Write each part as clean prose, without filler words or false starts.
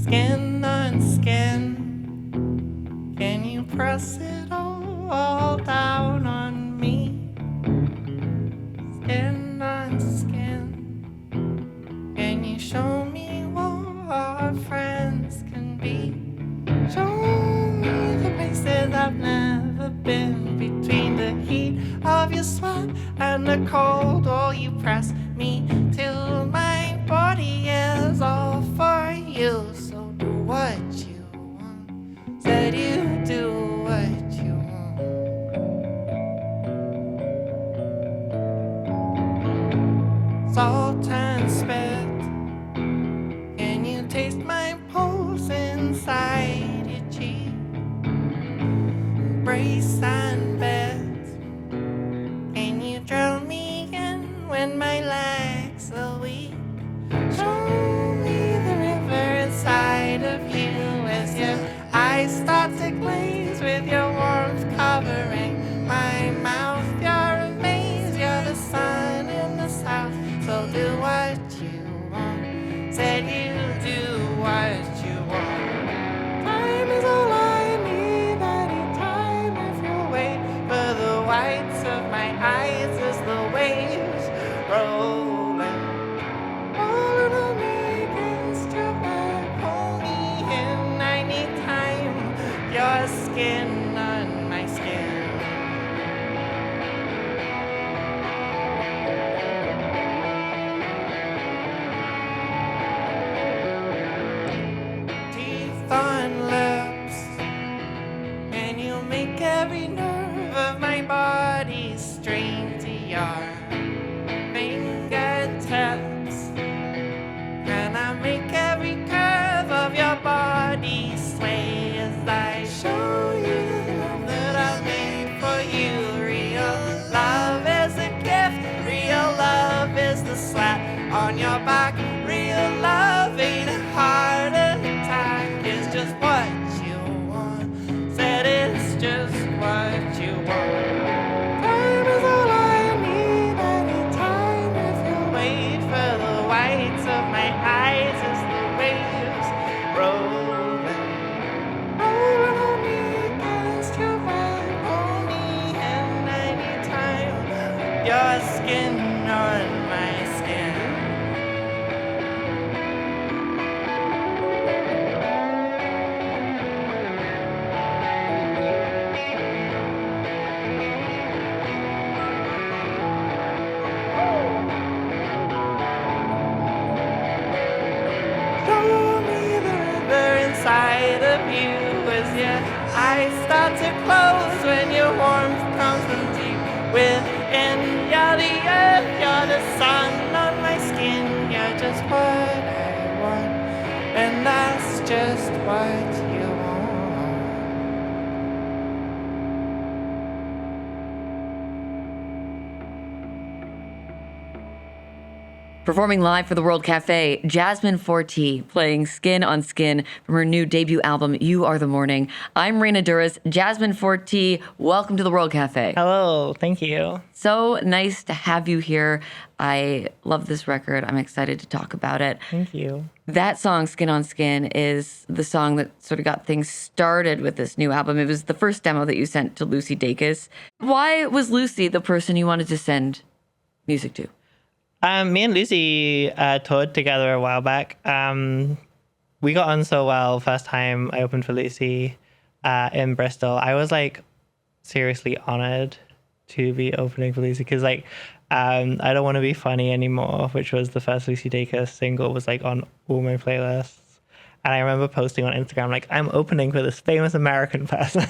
Skin on skin, can you press it all down on me? Skin on skin, can you show me what friends can be? Show me the places I've never been, between the heat of your sweat and the cold. Oh, you press me till my body is all for you. So do what you want, said you do what you want. Salt and spit, can you taste my pulse inside your cheek? Brace and bed, can you drown me in when my legs are weak? Show me the river inside of you as your eyes start to glaze with your warmth covering my mouth. You're amazed, you're the sun in the south. So do what you want, said you do what you want. Time is all I need anytime if you wait for the whites of my eyes as the waves rolling. Rolling on me against your back, hold me in, I need time. Your skin on my skin. Teeth on lips, can you make every nerve of my body strain to your fingertips? Can I make every curve of your body sway as I show you the love that I made for you? Real love is a gift, real love is the slap on your back. Real love ain't a heart attack, it's just what you want, said it's just what you want. Time is all I need anytime if you wait for the whites of my eyes as the waves rolling. Rolling on me against your back, hold me and I need time. Your skin on my skin. Show me the river inside of you as your eyes start to close when your warmth comes from deep within. You're the earth, you're the sun on my skin. You're just what I want, and that's just what you want. Performing live for the World Cafe, Jasmine.4.T playing Skin on Skin from her new debut album, You Are the Morning. I'm Raina Douris, Jasmine.4.T. Welcome to the World Cafe. Hello, thank you. So nice to have you here. I love this record. I'm excited to talk about it. Thank you. That song, Skin on Skin, is the song that sort of got things started with this new album. It was the first demo that you sent to Lucy Dacus. Why was Lucy the person you wanted to send music to? Me and Lucy toured together a while back. We got on so well first time I opened for Lucy in Bristol. I was like seriously honored to be opening for Lucy because like I Don't Want to Be Funny Anymore, which was the first Lucy Dacus single, was like on all my playlists. And I remember posting on Instagram like, I'm opening for this famous American person.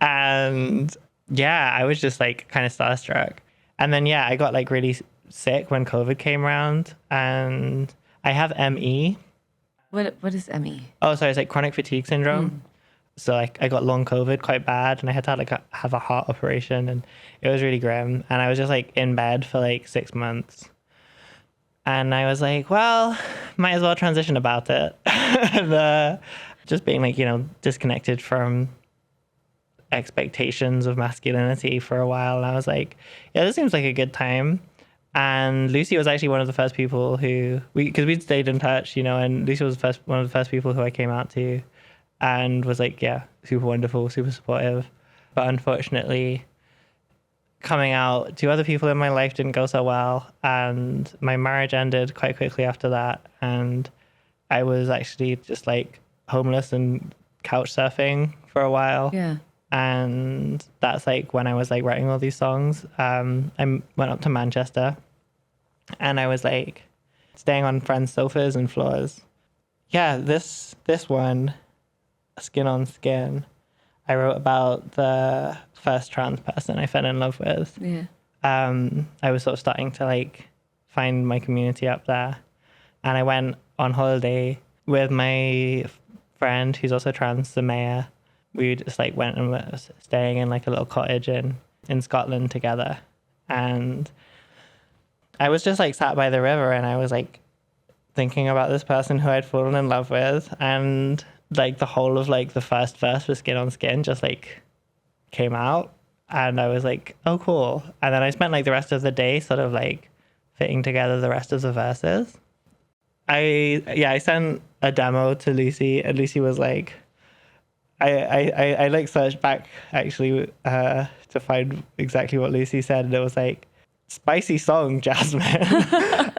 And yeah, I was just like kind of starstruck. And then yeah, I got like really sick when COVID came around, and I have ME. What is ME? Oh, sorry, it's like chronic fatigue syndrome. So like I got long COVID quite bad, and I had to have a heart operation, and it was really grim. And I was just like in bed for like 6 months, and I was like, well, might as well transition about it. And, just being like, you know, disconnected from expectations of masculinity for a while, and I was like, yeah, this seems like a good time. And Lucy was actually one of the first people because we'd stayed in touch, and Lucy was one of the first people who I came out to, and was like, yeah, super wonderful, super supportive. But unfortunately, coming out to other people in my life didn't go so well, and my marriage ended quite quickly after that, and I was actually just like homeless and couch surfing for a while. Yeah. And that's like when I was like writing all these songs. I went up to Manchester, and I was like staying on friends' sofas and floors. Yeah, this one, Skin on Skin, I wrote about the first trans person I fell in love with. Yeah. I was sort of starting to like find my community up there, and I went on holiday with my friend who's also trans, Samaya. We just like went and were staying in like a little cottage in Scotland together. And I was just like sat by the river, and I was like thinking about this person who I'd fallen in love with. And like the whole of like the first verse for Skin on Skin just like came out. And I was like, oh, cool. And then I spent like the rest of the day sort of like fitting together the rest of the verses. I sent a demo to Lucy, and Lucy was like, I like searched back actually to find exactly what Lucy said, and it was like, spicy song, Jasmine,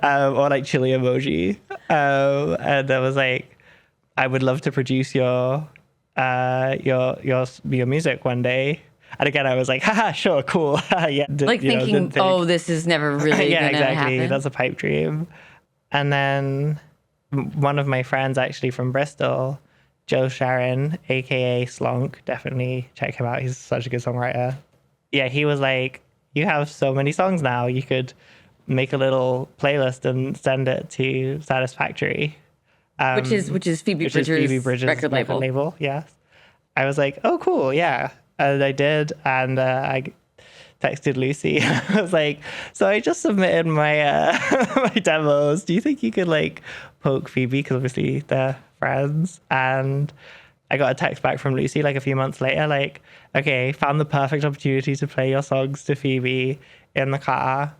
or like chili emoji, and I was like, I would love to produce your music one day. And again, I was like, haha, sure, cool. Yeah, like thinking, oh, this is never really yeah, gonna exactly. happen. That's a pipe dream. And then one of my friends actually from Bristol, Joe Sharon, aka Slonk, definitely check him out. He's such a good songwriter. Yeah, he was like, you have so many songs now. You could make a little playlist and send it to Satisfactory. Which is Phoebe Bridgers' record label. Yes. I was like, oh, cool. Yeah. And I did. And I texted Lucy. I was like, so I just submitted my my demos. Do you think you could like poke Phoebe? Because obviously they're friends. And I got a text back from Lucy like a few months later, like, okay, found the perfect opportunity to play your songs to Phoebe in the car.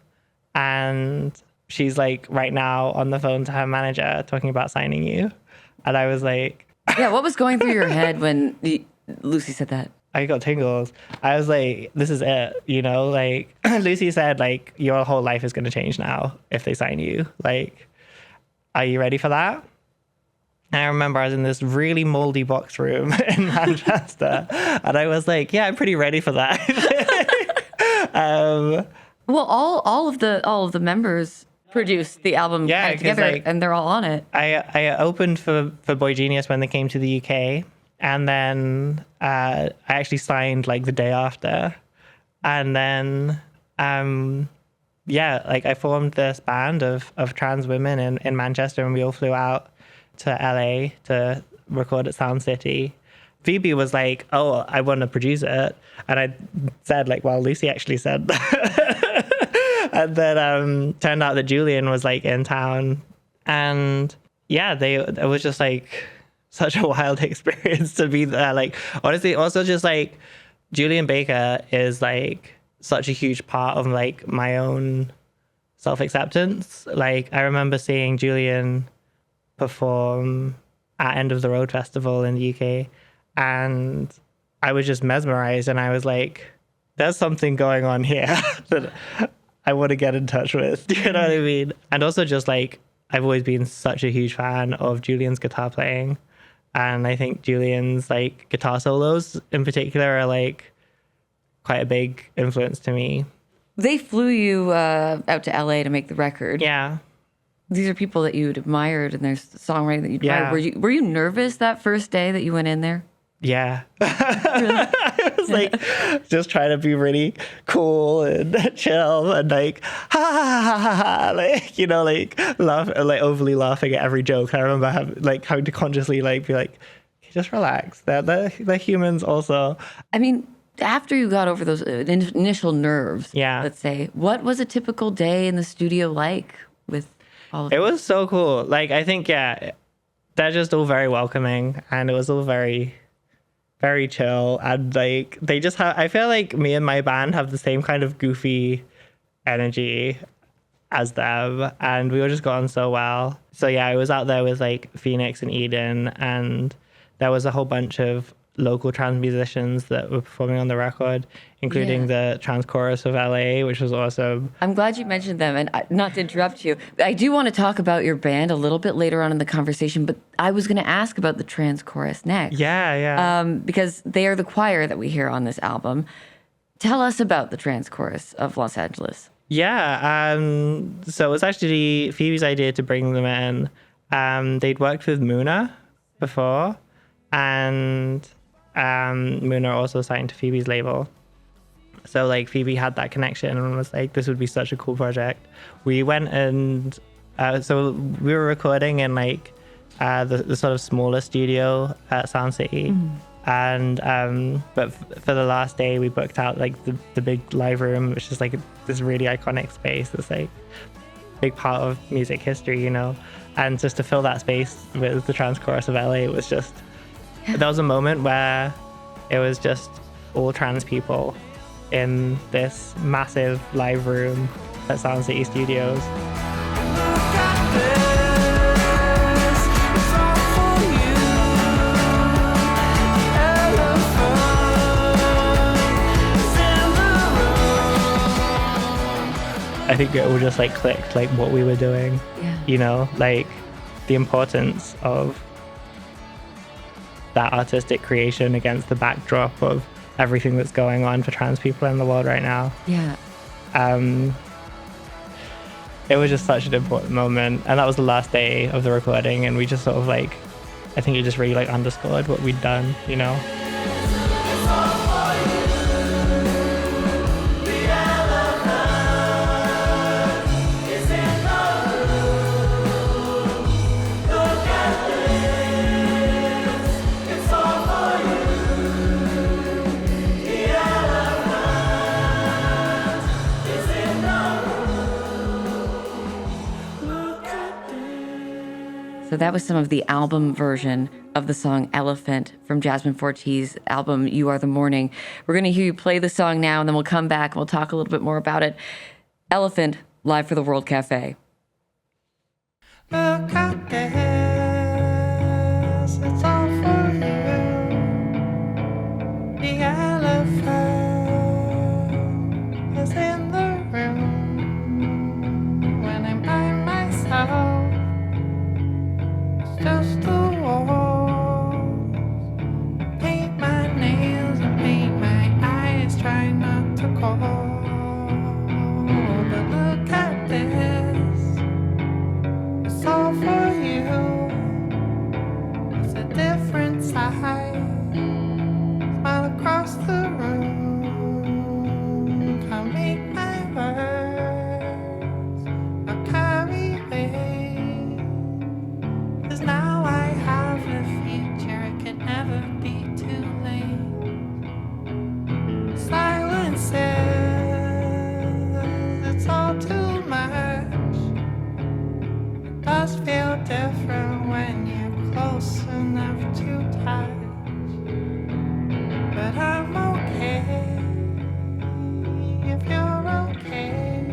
And she's like right now on the phone to her manager talking about signing you. And I was like, yeah, what was going through your head when Lucy said that? I got tingles. I was like, this is it, like Lucy said, like, your whole life is going to change now if they sign you. Like, are you ready for that? And I remember I was in this really moldy box room in Manchester, and I was like, yeah, I'm pretty ready for that. Well, all of the members produced the album together, like, and they're all on it. I opened for Boy Genius when they came to the UK. And then I actually signed like the day after. And then, like I formed this band of trans women in Manchester, and we all flew out to LA to record at Sound City. Phoebe was like, oh, I want to produce it. And I said like, well, Lucy actually said that. And then turned out that Julian was like in town. And yeah, it was just like such a wild experience to be there. Like, honestly, also just like Julian Baker is like such a huge part of like my own self-acceptance. Like, I remember seeing Julian perform at End of the Road Festival in the UK, and I was just mesmerized, and I was like, there's something going on here that I want to get in touch with. Do you know what I mean? And also just like, I've always been such a huge fan of Julian's guitar playing. And I think Julian's like guitar solos in particular are like quite a big influence to me. They flew you out to LA to make the record. Yeah. These are people that you'd admired, and there's songwriting that you'd admired. Were you nervous that first day that you went in there? Yeah. I was like just trying to be really cool and chill and like like, like laugh, like overly laughing at every joke. I remember having to consciously like be like, just relax. They're humans also. I mean, after you got over those initial nerves, let's say, what was a typical day in the studio like with all of it? It was so cool. Like, I think, they're just all very welcoming, and it was all very, very chill. And like, they just have, I feel like me and my band have the same kind of goofy energy. as them, and we all just got on so well. So yeah, I was out there with like Phoenix and Eden, and there was a whole bunch of local trans musicians that were performing on the record, including the trans chorus of LA, which was awesome. I'm glad you mentioned them, and not to interrupt you, I do want to talk about your band a little bit later on in the conversation, but I was going to ask about the trans chorus next. Yeah. Because they are the choir that we hear on this album. Tell us about the trans chorus of Los Angeles. Yeah, so it was actually Phoebe's idea to bring them in. They'd worked with Muna before, and Muna also signed to Phoebe's label. So like Phoebe had that connection and was like, this would be such a cool project. We went and so we were recording in like the sort of smaller studio at Sound City. And but for the last day we booked out like the big live room, which is like this really iconic space that's like a big part of music history, you know. And just to fill that space with the trans chorus of LA, it was just there was a moment where it was just all trans people in this massive live room at Sound City Studios. I think it all just like clicked, like what we were doing, you know, like the importance of that artistic creation against the backdrop of everything that's going on for trans people in the world right now. Yeah. It was just such an important moment, and that was the last day of the recording, and we just sort of like, I think it just really like underscored what we'd done, you know. So that was some of the album version of the song Elephant from Jasmine.4.T's album You Are the Morning. We're going to hear you play the song now, and then we'll come back and we'll talk a little bit more about it. Elephant, live for the World Cafe. Look at this, it's all for you. The elephant is in the room when I'm by myself. Just the walls, paint my nails and paint my eyes, try not to call. But look at this, it's all for you. It's a different side, smile across the room. Can't make my words, I'll carry weight. Now I have a future, it could never be too late. Silence says it's all too much. It does feel different when you're close enough to touch. But I'm okay if you're okay.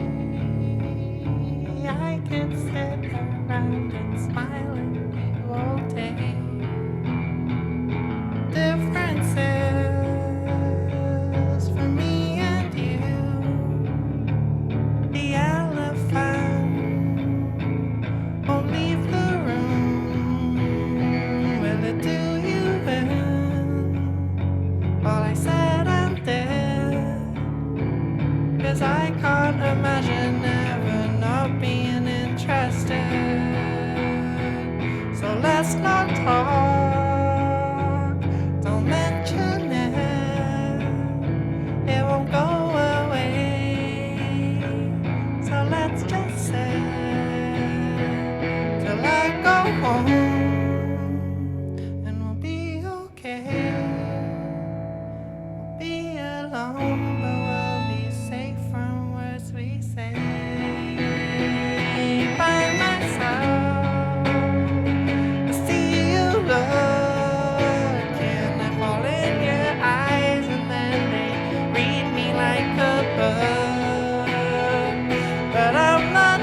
I can sit around and smile all day. Differences for me and you. The elephant won't leave the room. Will it do you in? All I said and did, 'cause I can't imagine ever not being interested. So let's not talk, don't mention it, it won't go away. So let's just sit till I go home, and we'll be okay. We'll be alone, but we'll be safe from words we say. By myself, looking, I fall in your eyes, and then they read me like a book. But I'm not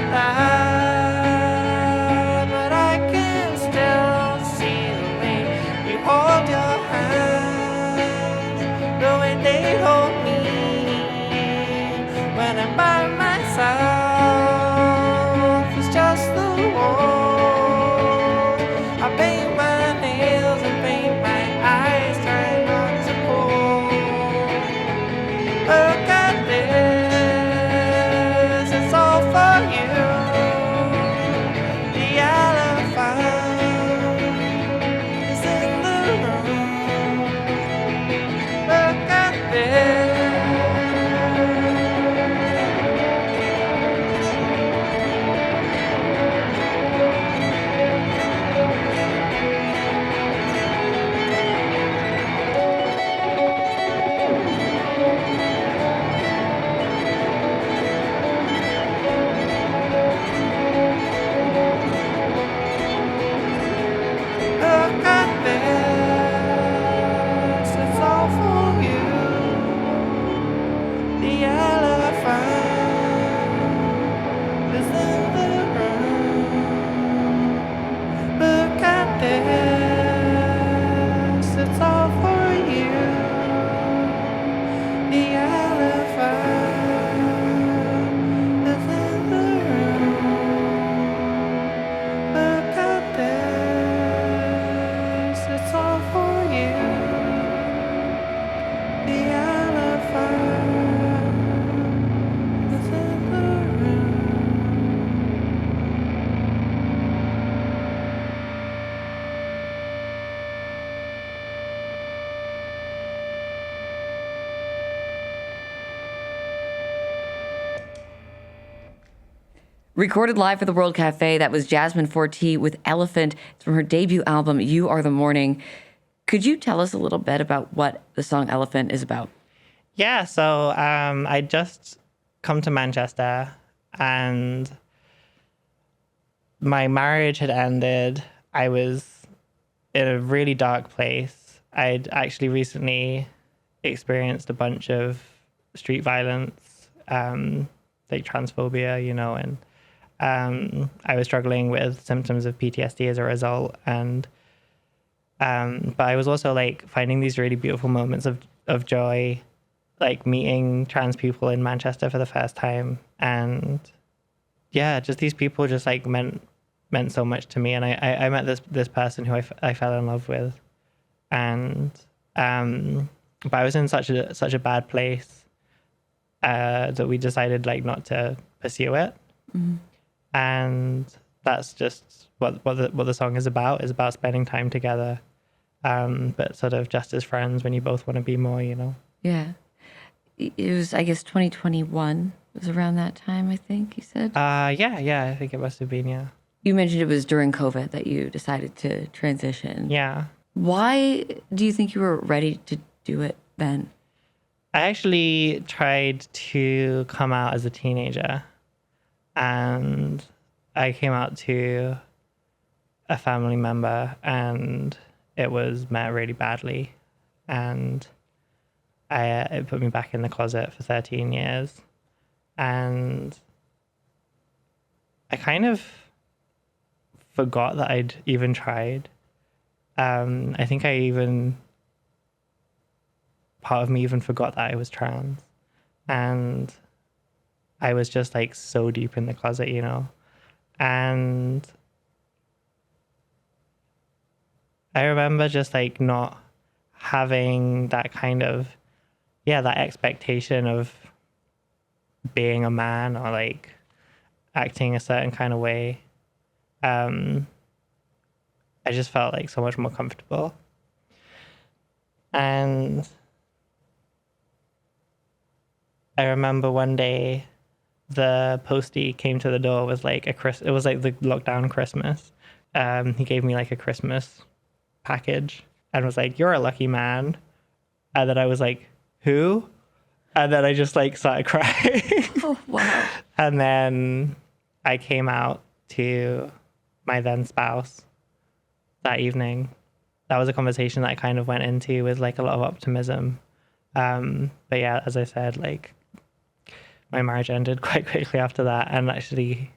Recorded live for the World Cafe, that was Jasmine.4.T with Elephant. It's from her debut album, You Are the Morning. Could you tell us a little bit about what the song Elephant is about? Yeah, so I just come to Manchester and my marriage had ended. I was in a really dark place. I'd actually recently experienced a bunch of street violence, like transphobia, and I was struggling with symptoms of PTSD as a result. And but I was also like finding these really beautiful moments of joy, like meeting trans people in Manchester for the first time. And yeah, just these people just like meant so much to me. And I met this person who I fell in love with. And but I was in such a bad place that we decided like not to pursue it. Mm-hmm. And that's just what the song is about spending time together, but sort of just as friends when you both want to be more, Yeah. It was, I guess, 2021. It was around that time, I think you said? Yeah, I think it must have been, yeah. You mentioned it was during COVID that you decided to transition. Yeah. Why do you think you were ready to do it then? I actually tried to come out as a teenager, and I came out to a family member and it was met really badly, and it put me back in the closet for 13 years. And I kind of forgot that I'd even tried. I think part of me even forgot that I was trans. And I was just like so deep in the closet, And I remember just like not having that kind of, that expectation of being a man or like acting a certain kind of way. I just felt like so much more comfortable. And I remember one day the postie came to the door with like it was like the lockdown Christmas. He gave me like a Christmas package and was like, "You're a lucky man." And then I was like, "Who?" And then I just like started crying. Oh, wow. And then I came out to my then spouse that evening. That was a conversation that I kind of went into with like a lot of optimism. But yeah, as I said, like my marriage ended quite quickly after that. And actually,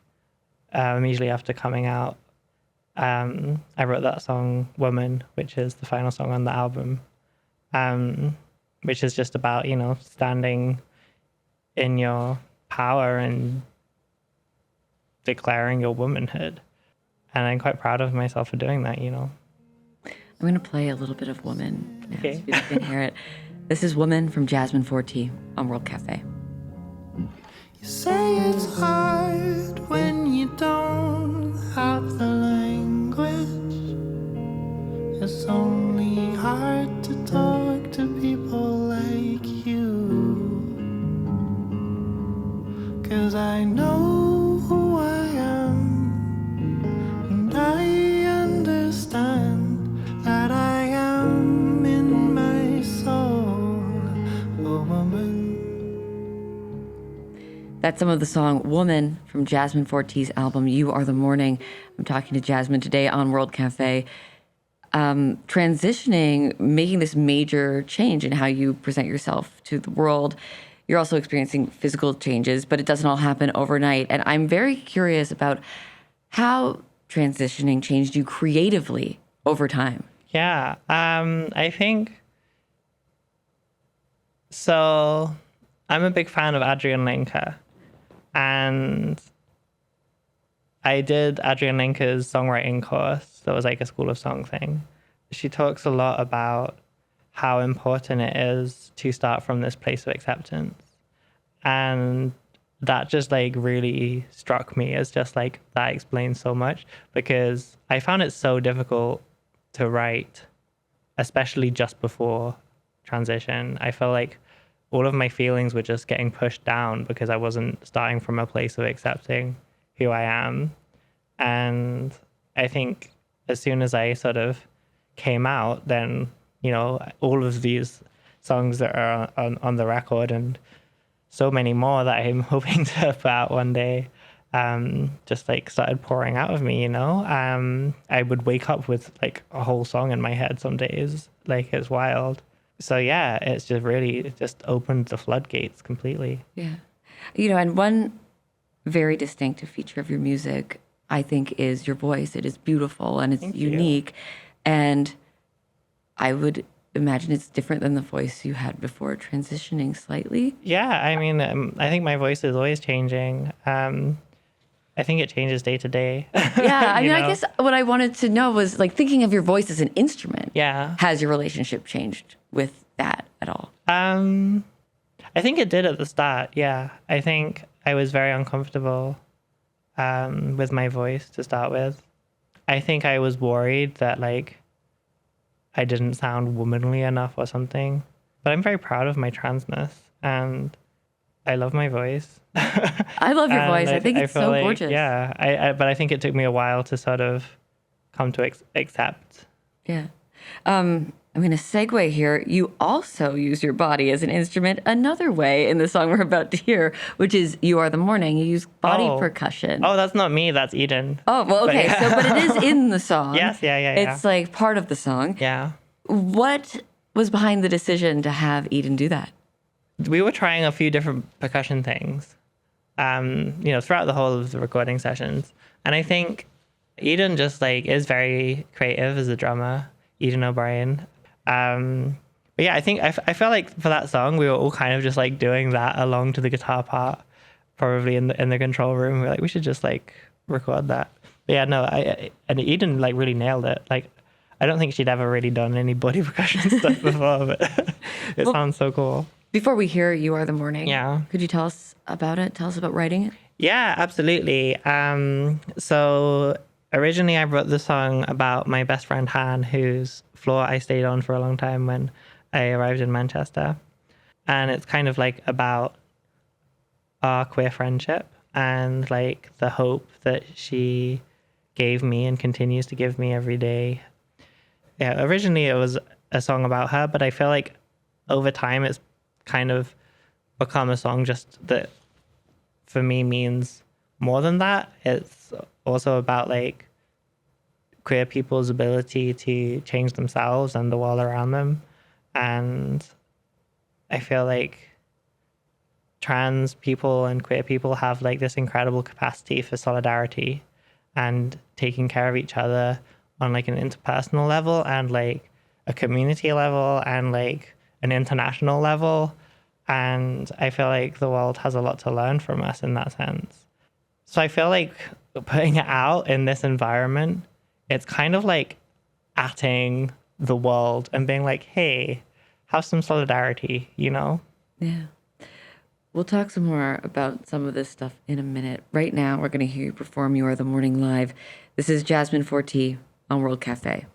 immediately after coming out, I wrote that song Woman, which is the final song on the album, which is just about, standing in your power and declaring your womanhood. And I'm quite proud of myself for doing that, I'm going to play a little bit of Woman now, Okay. so you can hear it. This is Woman from Jasmine.4.T on World Cafe. You say it's hard when you don't have the language. It's only hard to talk to people like you. 'Cause I know who I am, and I understand that I am in my soul a woman. That's some of the song Woman from Jasmine.4.T's album, You Are the Morning. I'm talking to Jasmine today on World Cafe. Transitioning, making this major change in how you present yourself to the world. You're also experiencing physical changes, but it doesn't all happen overnight. And I'm very curious about how transitioning changed you creatively over time. Yeah, I think so. I'm a big fan of Adrienne Lenker, and I did Adrienne Lenker's songwriting course. That was like a School of Song thing. She talks a lot about how important it is to start from this place of acceptance. And that just like really struck me as just like, that explains so much, because I found it so difficult to write, especially just before transition. I felt like all of my feelings were just getting pushed down because I wasn't starting from a place of accepting who I am. And I think as soon as I sort of came out, then, you know, all of these songs that are on the record and so many more that I'm hoping to put out one day, just like started pouring out of me, you know. I would wake up with like a whole song in my head some days. Like, it's wild. So yeah, it's just really, it just opened the floodgates completely. Yeah. You know, and one very distinctive feature of your music, I think, is your voice. It is beautiful and it's unique. And I would imagine it's different than the voice you had before transitioning slightly. Yeah, I mean, I think my voice is always changing. I think it changes day to day. Yeah, I mean, I guess what I wanted to know was, like, thinking of your voice as an instrument. Yeah. Has your relationship changed with that at all? I think it did at the start, yeah. I think I was very uncomfortable with my voice to start with. I think I was worried that, like, I didn't sound womanly enough or something. But I'm very proud of my transness, and I love my voice. I love your voice. I think it's so like, gorgeous. Yeah, but I think it took me a while to sort of come to accept. Yeah. I'm going to segue here. You also use your body as an instrument another way in the song we're about to hear, which is You Are the Morning. You use body percussion. Oh, that's not me. That's Eden. Oh, well, okay. But it is in the song. Yes, yeah. It's like part of the song. Yeah. What was behind the decision to have Eden do that? We were trying a few different percussion things, you know, throughout the whole of the recording sessions. And I think Eden just like is very creative as a drummer, Eden O'Brien. But yeah, I think I felt like for that song, we were all kind of just like doing that along to the guitar part, probably in the control room. We were like, we should just like record that. But yeah, no, and Eden like really nailed it. Like, I don't think she'd ever really done any body percussion stuff before, but it sounds so cool. Before we hear You Are the Morning, could you tell us about it? Tell us about writing it? Yeah, absolutely. So originally I wrote the song about my best friend Han, whose floor I stayed on for a long time when I arrived in Manchester. And it's kind of like about our queer friendship and like the hope that she gave me and continues to give me every day. Yeah, originally it was a song about her, but I feel like over time it's kind of become a song just that for me means more than that. It's also about like queer people's ability to change themselves and the world around them. And I feel like trans people and queer people have like this incredible capacity for solidarity and taking care of each other on like an interpersonal level and like a community level and like an international level. And I feel like the world has a lot to learn from us in that sense. So I feel like putting it out in this environment, it's kind of like atting the world and being like, hey, have some solidarity, you know? Yeah. We'll talk some more about some of this stuff in a minute. Right now, we're going to hear you perform You Are the Morning live. This is Jasmine.4.T on World Cafe.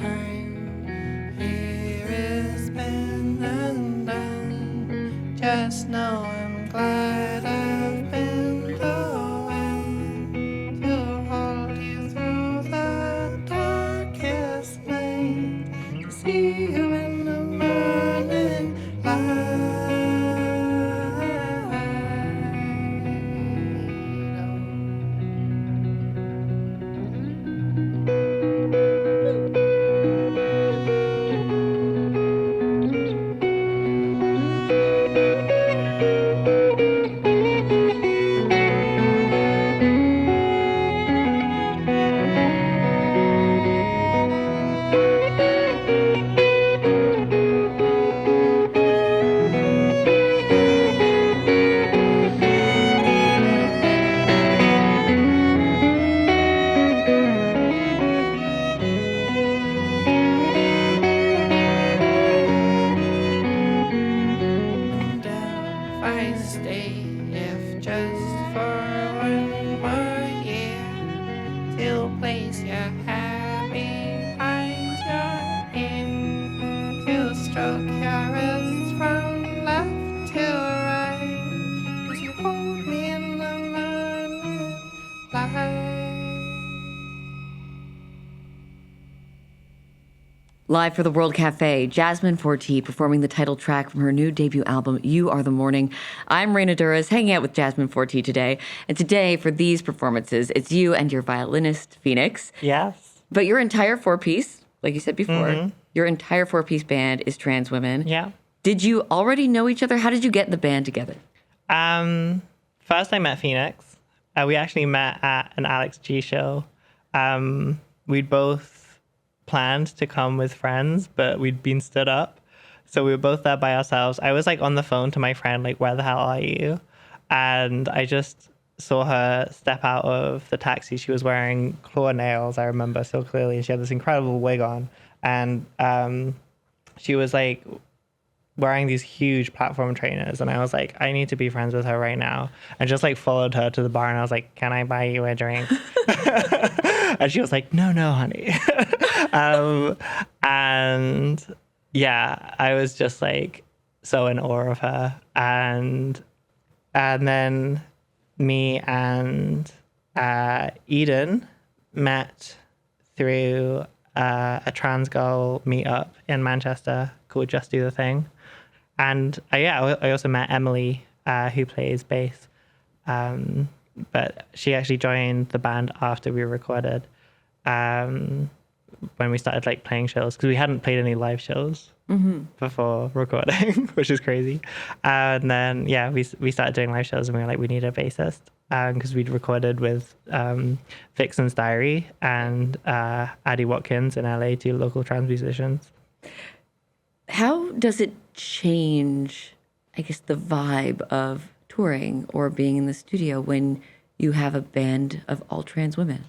time here is been undone. Just know I'm glad I've been the one to hold you through the darkest night, to see you in the morning light. If I stay, if just for one more year, till place you're happy, find your ear, to stroke your wrists from left to right, as you hold me in the morning light. Live for the World Cafe, Jasmine.4.T performing the title track from her new debut album, You Are the Morning. I'm Raina Douris, hanging out with Jasmine.4.T today. And today, for these performances, it's you and your violinist, Phoenix. Yes. But your entire four-piece, like you said before, your entire four-piece band is trans women. Yeah. Did you already know each other? How did you get the band together? First I met Phoenix. We actually met at an Alex G show. We'd both planned to come with friends, but we'd been stood up. So we were both there by ourselves. I was like on the phone to my friend, like, where the hell are you? And I just saw her step out of the taxi. She was wearing claw nails, I remember so clearly. She had this incredible wig on. And she was like wearing these huge platform trainers. And I was like, I need to be friends with her right now. And just like followed her to the bar and I was like, can I buy you a drink? And she was like, no, honey. And yeah, I was just like so in awe of her. And then me and Eden met through a trans girl meetup in Manchester called Just Do the Thing. And I also met Emily, who plays bass. But she actually joined the band after we recorded, when we started like playing shows, because we hadn't played any live shows before recording, which is crazy. And then we started doing live shows, and we were like, we need a bassist, because we'd recorded with Vixen's Diary and Addie Watkins in LA, two local trans musicians. How does it change, I guess, the vibe of touring or being in the studio when you have a band of all trans women?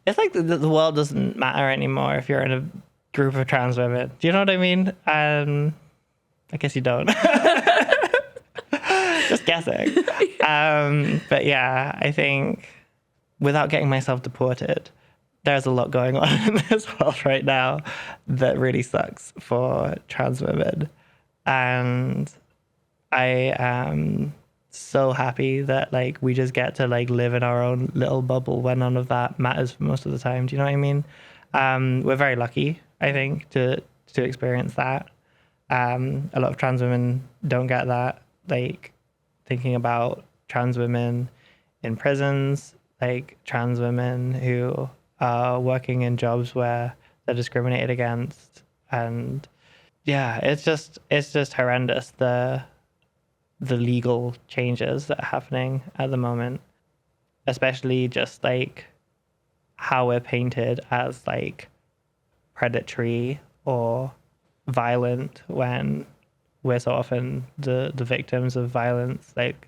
It's like the world doesn't matter anymore if you're in a group of trans women. Do you know what I mean? I guess you don't. Just guessing. But yeah, I think without getting myself deported, there's a lot going on in this world right now that really sucks for trans women. And I am so happy that like we just get to like live in our own little bubble when none of that matters for most of the time. Do you know what I mean? We're very lucky, I think, to experience that. A lot of trans women don't get that. Like thinking about trans women in prisons, like trans women who are working in jobs where they're discriminated against, and yeah, it's just horrendous, the legal changes that are happening at the moment, especially just like how we're painted as like predatory or violent when we're so often the victims of violence. Like,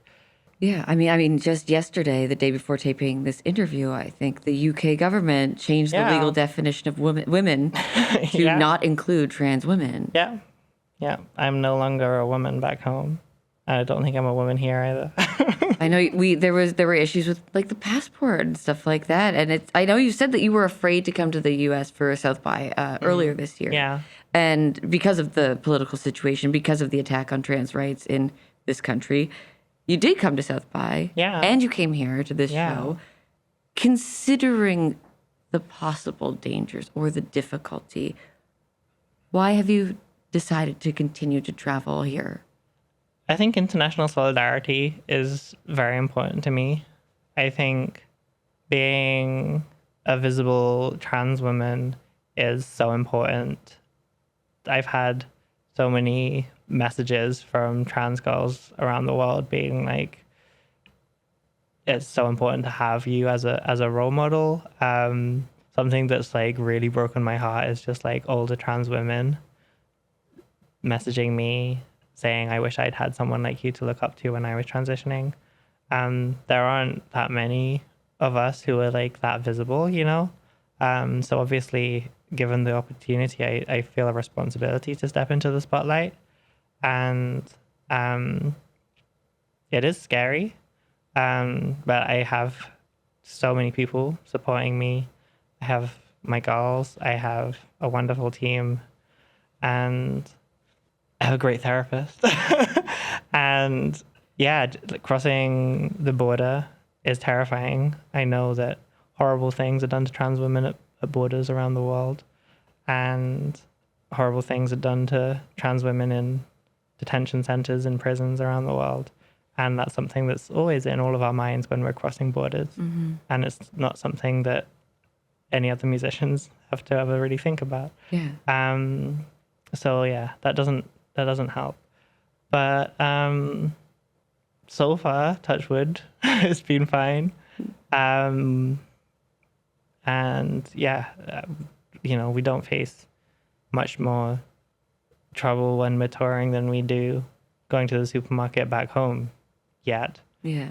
yeah, I mean, just yesterday, the day before taping this interview, I think the UK government changed the legal definition of women to not include trans women. Yeah. I'm no longer a woman back home. I don't think I'm a woman here either. I know there were issues with like the passport and stuff like that, and I know you said that you were afraid to come to the U.S. for South by earlier this year. Yeah. And because of the political situation, because of the attack on trans rights in this country, you did come to South by. Yeah. And you came here to this show. Considering the possible dangers or the difficulty, why have you decided to continue to travel here? I think international solidarity is very important to me. I think being a visible trans woman is so important. I've had so many messages from trans girls around the world being like, it's so important to have you as a role model. Something that's like really broken my heart is just like older trans women messaging me saying, I wish I'd had someone like you to look up to when I was transitioning. There aren't that many of us who are like that visible, you know? So obviously, given the opportunity, I feel a responsibility to step into the spotlight. And it is scary, but I have so many people supporting me. I have my girls, I have a wonderful team, and I have a great therapist. And yeah, crossing the border is terrifying. I know that horrible things are done to trans women at borders around the world, and horrible things are done to trans women in detention centers and prisons around the world. And that's something that's always in all of our minds when we're crossing borders. Mm-hmm. And it's not something that any other musicians have to ever really think about. Yeah. So yeah, that doesn't help. But so far, touch wood, it's been fine. And yeah, we don't face much more trouble when we're touring than we do going to the supermarket back home yet. Yeah.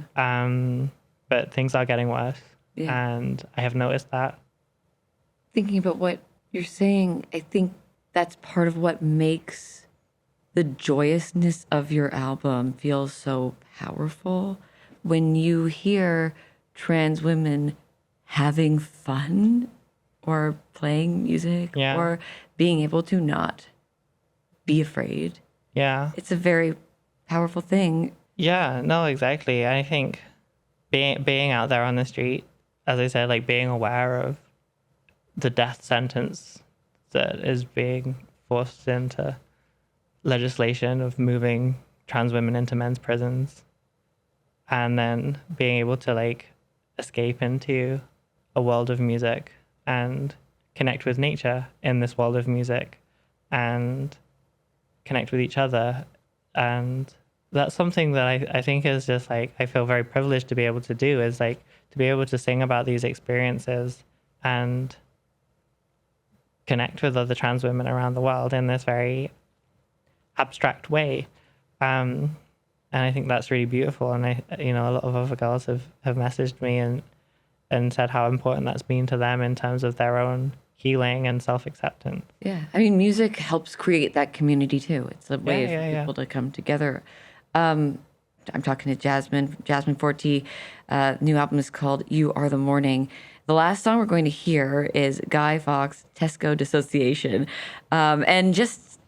But things are getting worse. Yeah. And I have noticed that. Thinking about what you're saying, I think that's part of what makes the joyousness of your album feel so powerful. When you hear trans women having fun or playing music or being able to not be afraid. Yeah. It's a very powerful thing. Yeah, no, exactly. I think being out there on the street, as I said, like being aware of the death sentence that is being forced into legislation of moving trans women into men's prisons, and then being able to like escape into a world of music and connect with nature in this world of music and connect with each other. And that's something that I think is just like, I feel very privileged to be able to do, is like to be able to sing about these experiences and connect with other trans women around the world in this very abstract way. And I think that's really beautiful. And a lot of other girls have messaged me and said how important that's been to them in terms of their own healing and self-acceptance. Yeah. I mean, music helps create that community too. It's a way for people to come together. I'm talking to Jasmine.4.T. New album is called You Are the Morning. The last song we're going to hear is Guy Fawkes, Tesco, Dissociation. And just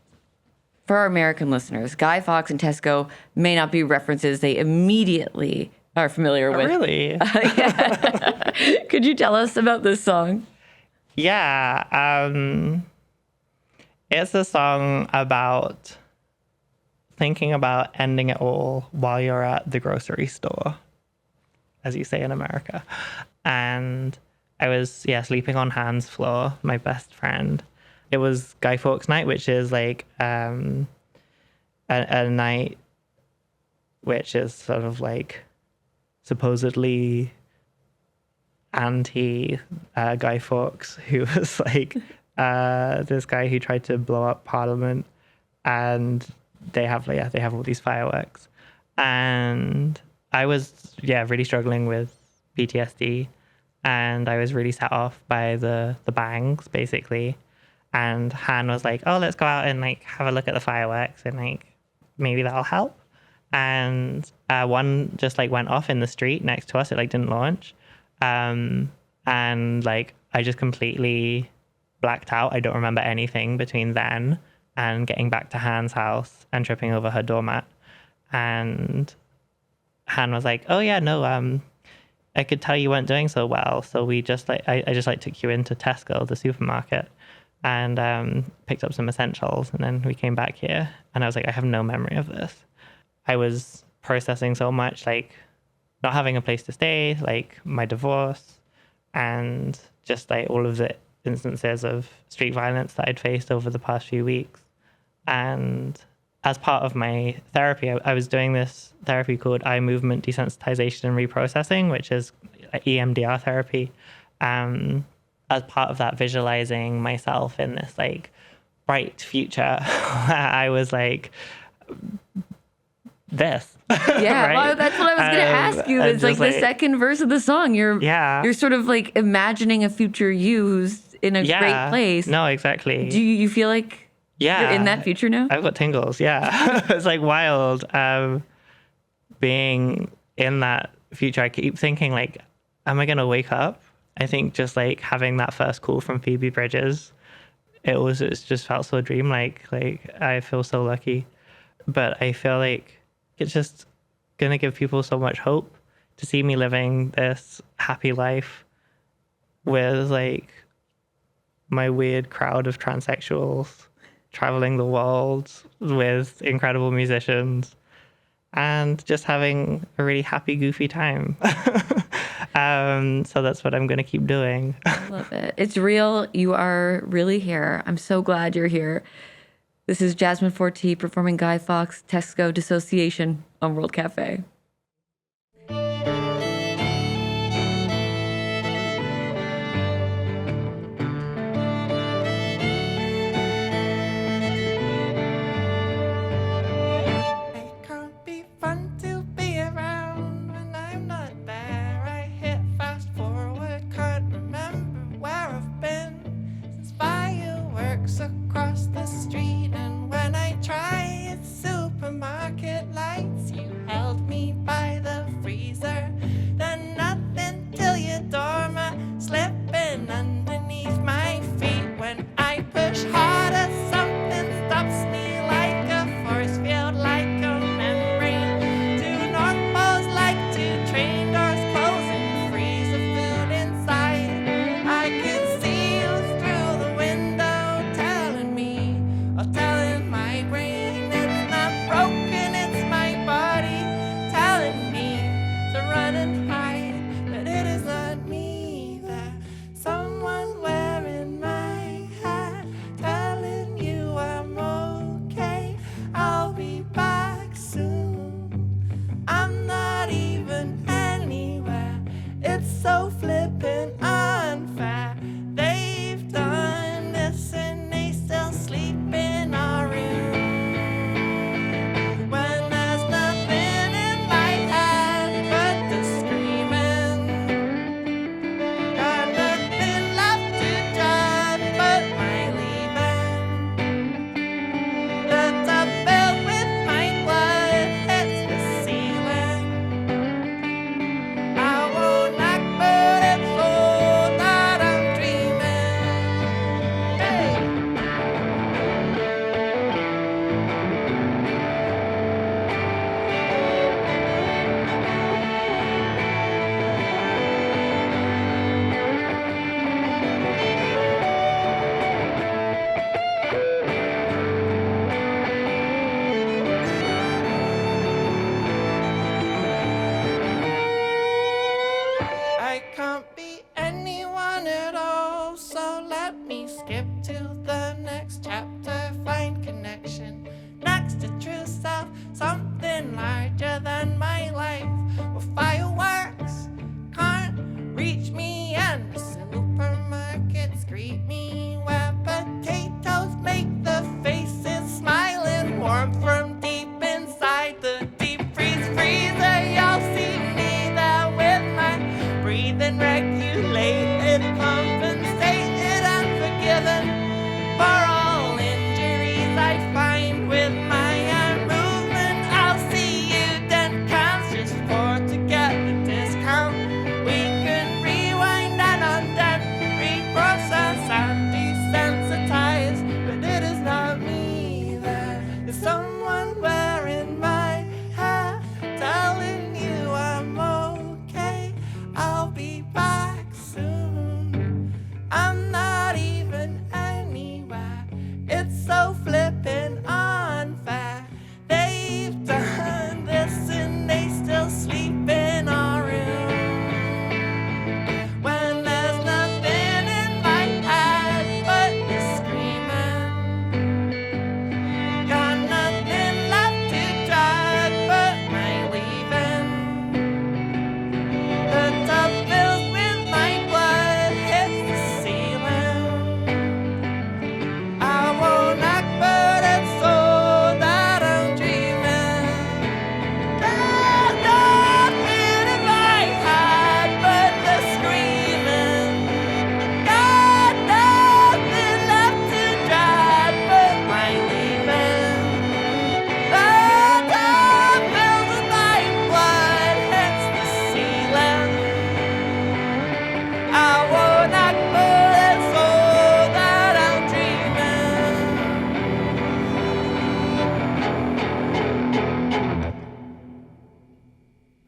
for our American listeners, Guy Fawkes and Tesco may not be references they immediately are familiar with. Really? Yeah. Could you tell us about this song? Yeah. It's a song about thinking about ending it all while you're at the grocery store, as you say in America. And I was, sleeping on Han's floor, my best friend. It was Guy Fawkes night, which is like a night which is sort of like supposedly anti Guy Fawkes, who was like this guy who tried to blow up Parliament, and they have all these fireworks, and I was really struggling with PTSD, and I was really set off by the bangs basically, and Han was like, oh, let's go out and like have a look at the fireworks and like maybe that'll help. and one just like went off in the street next to us. It like didn't launch, and like I just completely blacked out. I don't remember anything between then and getting back to Han's house and tripping over her doormat. And Han was like, "Oh yeah, no, I could tell you weren't doing so well, so we just like I just like took you into Tesco, the supermarket, and picked up some essentials, and then we came back here." And I was like, "I have no memory of this." I was processing so much, like not having a place to stay, like my divorce, and just like all of the instances of street violence that I'd faced over the past few weeks. And as part of my therapy, I was doing this therapy called eye movement desensitization and reprocessing, which is EMDR therapy. As part of that, visualizing myself in this like bright future, I was like, this. Yeah, right? well, that's what I was going to ask you. It's like the second verse of the song. You're sort of like imagining a future you who's in a great place. No, exactly. Do you feel like you're in that future now? I've got tingles. Yeah. It's like wild being in that future. I keep thinking like, am I going to wake up? I think just like having that first call from Phoebe Bridgers, it's just felt so dreamlike. Like I feel so lucky, but I feel like it's just going to give people so much hope to see me living this happy life with like my weird crowd of transsexuals traveling the world with incredible musicians and just having a really happy, goofy time. So that's what I'm going to keep doing. I love it. It's real. You are really here. I'm so glad you're here. This is Jasmine.4.T performing Guy Fawkes, Tesco, Dissociation on World Cafe. Across the street, and when I try at supermarket lights, you held me by the freezer. Then nothing till your doormat slipping underneath my feet. When I push harder, something stops me like a force field, like a membrane. Two north poles like two train doors closing, freeze the food inside. I can see you through the window, telling my brain it's not broken, it's my body telling me to run and hide, but it is not me. That someone wearing my hat telling you I'm okay, I'll be back soon. I'm not even anywhere, it's so flippin' unfair. They've done this and they still sleep in our room. When there's nothing in my head but the screaming, got nothing left to judge but my leaving. The tub filled with my blood hits the ceiling. I won't act, but it's all that I'm dreaming. Hey. I can't be anyone at all, so let me skip to the next chapter. Find connection next to true self, something larger than my life. Well, fireworks can't reach me, and the supermarkets greet me where potatoes make the faces smiling warm from deep inside the deep freezer. Y'all see me there with my breathing regulated, compensated, and forgiven for all it's so flippin' unfair. They've done this and they still sleep in our room. When there's nothing in my head but the screaming. Got nothing left to drag but my leaving. The tub fills with my blood, hits the ceiling. I won't act, but it's so that I'm dreaming. There's nothing in my head but the screaming. Got nothing left to drag but my leaving. The tub fills with my blood, hits the ceiling. I won't act, but it's so that I'm dreaming.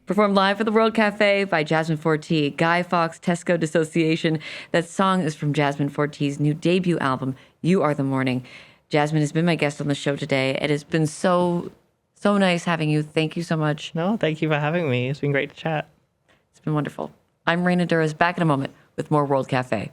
Performed live at the World Cafe by Jasmine.4.T, Guy Fawkes, Tesco, Dissociation. That song is from Jasmine.4.T's new debut album, You Are the Morning. Jasmine has been my guest on the show today. It has been so nice having you. Thank you so much. No, thank you for having me. It's been great to chat. It's been wonderful. I'm Raina Douris, back in a moment with more World Cafe.